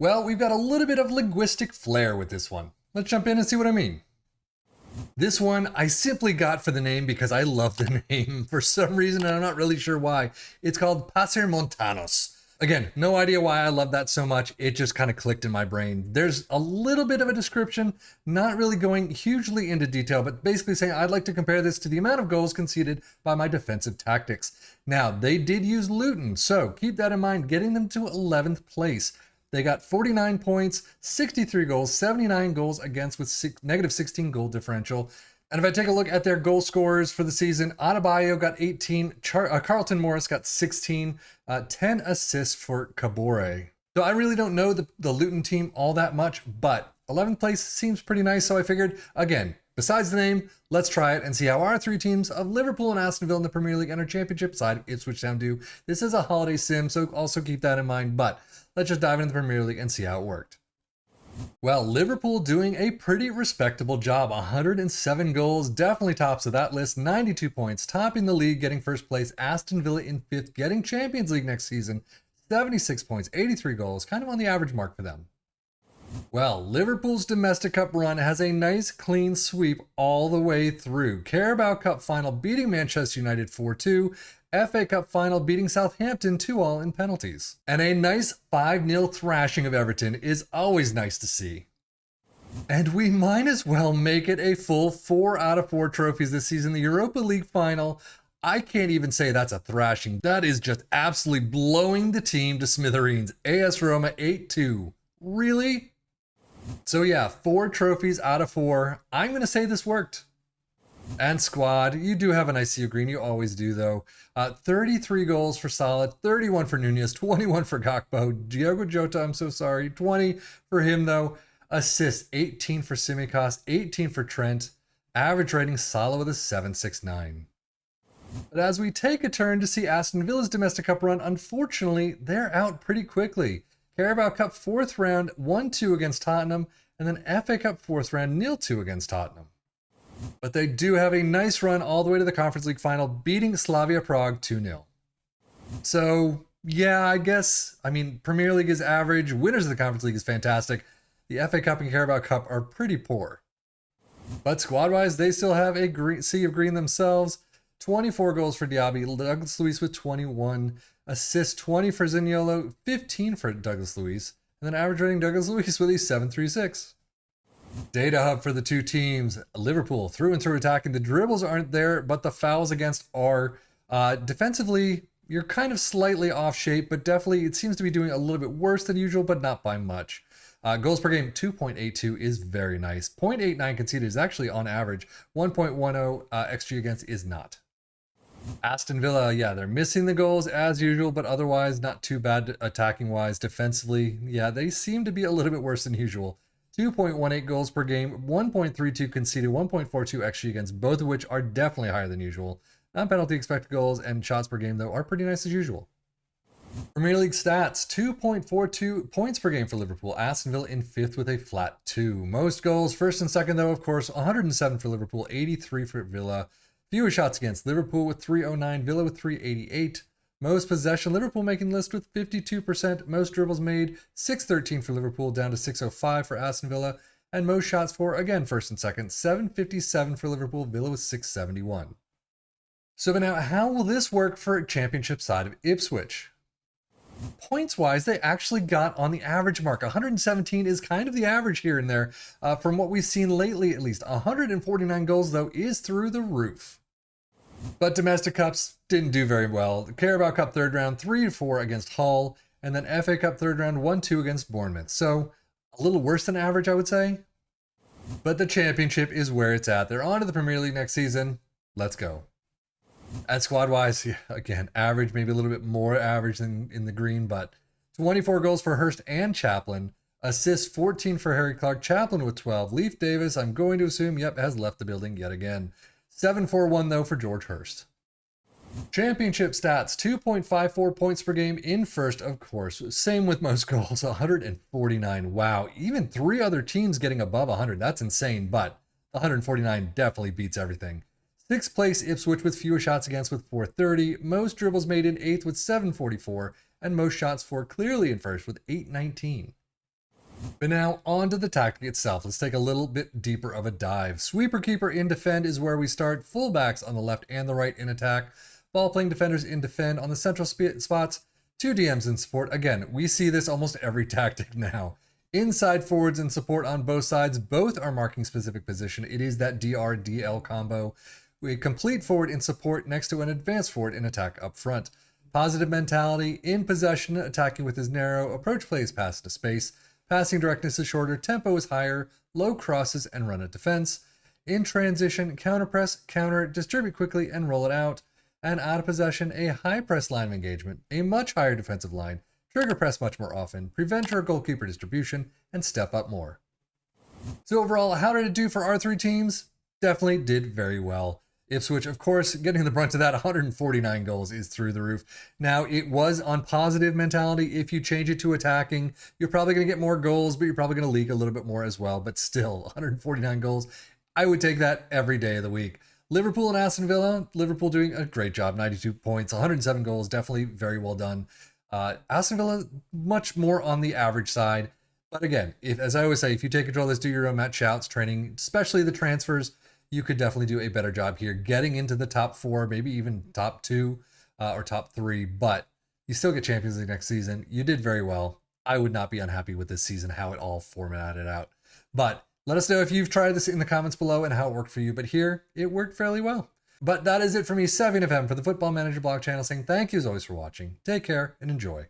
Well, we've got a little bit of linguistic flair with this one. Let's jump in and see what I mean. This one I simply got for the name because I love the name for some reason, and I'm not really sure why. It's called PASSER MONTANUS. Again, no idea why I love that so much. It just kind of clicked in my brain. There's a little bit of a description, not really going hugely into detail, but basically saying I'd like to compare this to the amount of goals conceded by my defensive tactics. Now, they did use Luton, so keep that in mind, getting them to 11th place. They got 49 points, 63 goals, 79 goals against with negative 16 goal differential. And if I take a look at their goal scorers for the season, Adebayo got 18, Carlton Morris got 16, 10 assists for Kabore. So I really don't know the Luton team all that much, but 11th place seems pretty nice. So I figured, again, besides the name, let's try it and see how our three teams of Liverpool and Aston Villa in the Premier League and our championship side, Ipswich Town, do. This is a holiday sim, so also keep that in mind. But let's just dive into the Premier League and see how it worked. Well, Liverpool doing a pretty respectable job. 107 goals, definitely tops of that list. 92 points, topping the league, getting first place. Aston Villa in 5th, getting Champions League next season. 76 points, 83 goals, kind of on the average mark for them. Well, Liverpool's domestic cup run has a nice clean sweep all the way through. Carabao Cup final beating Manchester United 4-2. FA Cup final beating Southampton 2-2 in penalties. And a nice 5-0 thrashing of Everton is always nice to see. And we might as well make it a full 4 out of 4 trophies this season. The Europa League final, I can't even say that's a thrashing. That is just absolutely blowing the team to smithereens. AS Roma 8-2. Really? So yeah, 4 trophies out of 4. I'm going to say this worked. And squad, you do have a nice sea of green. You always do, though. 33 goals for Salah, 31 for Nunez, 21 for Gakpo. Diogo Jota, I'm so sorry, 20 for him, though. Assists, 18 for Tsimikas, 18 for Trent. Average rating, Salah with a 7.69. But as we take a turn to see Aston Villa's domestic cup run, unfortunately, they're out pretty quickly. Carabao Cup 4th round, 1-2 against Tottenham, and then FA Cup 4th round, 0-2 against Tottenham. But they do have a nice run all the way to the Conference League final, beating Slavia Prague 2-0. So, yeah, I guess, Premier League is average. Winners of the Conference League is fantastic. The FA Cup and Carabao Cup are pretty poor. But squad-wise, they still have a sea of green themselves. 24 goals for Diaby, Douglas Luiz with 21, assists 20 for Zaniolo, 15 for Douglas Luiz, and then average rating Douglas Luiz with a 7.36. Data hub for the two teams. Liverpool through and through attacking. The dribbles aren't there, but the fouls against are. Defensively, you're kind of slightly off shape, but definitely it seems to be doing a little bit worse than usual, but not by much. Goals per game, 2.82 is very nice. 0.89 conceded is actually on average. 1.10 XG against is not. Aston Villa, yeah, they're missing the goals as usual, but otherwise not too bad attacking-wise. Defensively, yeah, they seem to be a little bit worse than usual. 2.18 goals per game, 1.32 conceded, 1.42 XG against, both of which are definitely higher than usual. Non-penalty expected goals and shots per game, though, are pretty nice as usual. Premier League stats, 2.42 points per game for Liverpool. Aston Villa in 5th with a flat 2. Most goals, first and second, though, of course, 107 for Liverpool, 83 for Villa. Fewer shots against, Liverpool with 309, Villa with 388. Most possession, Liverpool making the list with 52%. Most dribbles made, 613 for Liverpool, down to 605 for Aston Villa. And most shots for, again, first and second, 757 for Liverpool, Villa with 671. So but now, how will this work for championship side of Ipswich? Points-wise, they actually got on the average mark. 117 is kind of the average here and there, from what we've seen lately at least. 149 goals, though, is through the roof. But domestic cups didn't do very well. The Carabao Cup 3rd round, 3-4 against Hull, and then FA Cup 3rd round, 1-2 against Bournemouth. So a little worse than average, I would say. But the championship is where it's at. They're on to the Premier League next season. Let's go. And squad-wise, yeah, again, average, maybe a little bit more average than in the green, but 24 goals for Hurst and Chaplin. Assists 14 for Harry Clark. Chaplin with 12. Leif Davis, I'm going to assume, has left the building yet again. 7-4-1, though, for George Hurst. Championship stats, 2.54 points per game in first, of course. Same with most goals, 149. Wow, even 3 other teams getting above 100. That's insane, but 149 definitely beats everything. 6th place Ipswich with fewer shots against with 430. Most dribbles made in 8th with 744. And most shots for clearly in first with 819. But now on to the tactic itself. Let's take a little bit deeper of a dive. Sweeper keeper in defend is where we start. Fullbacks on the left and the right in attack. Ball playing defenders in defend on the central spots. 2 DMs in support. Again, we see this almost every tactic now. Inside forwards in support on both sides. Both are marking specific position. It is that DR-DL combo. We complete forward in support next to an advanced forward in attack up front. Positive mentality in possession, attacking with his narrow. Approach plays pass to space. Passing directness is shorter. Tempo is higher. Low crosses and run at defense. In transition, counter press, counter, distribute quickly and roll it out. And out of possession, a high press line of engagement, a much higher defensive line, trigger press much more often, prevent your goalkeeper distribution, and step up more. So overall, how did it do for our 3 teams? Definitely did very well. Ipswich, of course, getting the brunt of that, 149 goals is through the roof. Now, it was on positive mentality. If you change it to attacking, you're probably going to get more goals, but you're probably going to leak a little bit more as well. But still, 149 goals, I would take that every day of the week. Liverpool and Aston Villa. Liverpool doing a great job, 92 points, 107 goals, definitely very well done. Aston Villa, much more on the average side. But again, as I always say, if you take control of this, do your own match shouts, training, especially the transfers, you could definitely do a better job here, getting into the top 4, maybe even top 2 or top 3. But you still get Champions League next season. You did very well. I would not be unhappy with this season, how it all formatted out. But let us know if you've tried this in the comments below and how it worked for you. But here, it worked fairly well. But that is it for me, 7FM, for the Football Manager blog channel, saying thank you as always for watching. Take care and enjoy.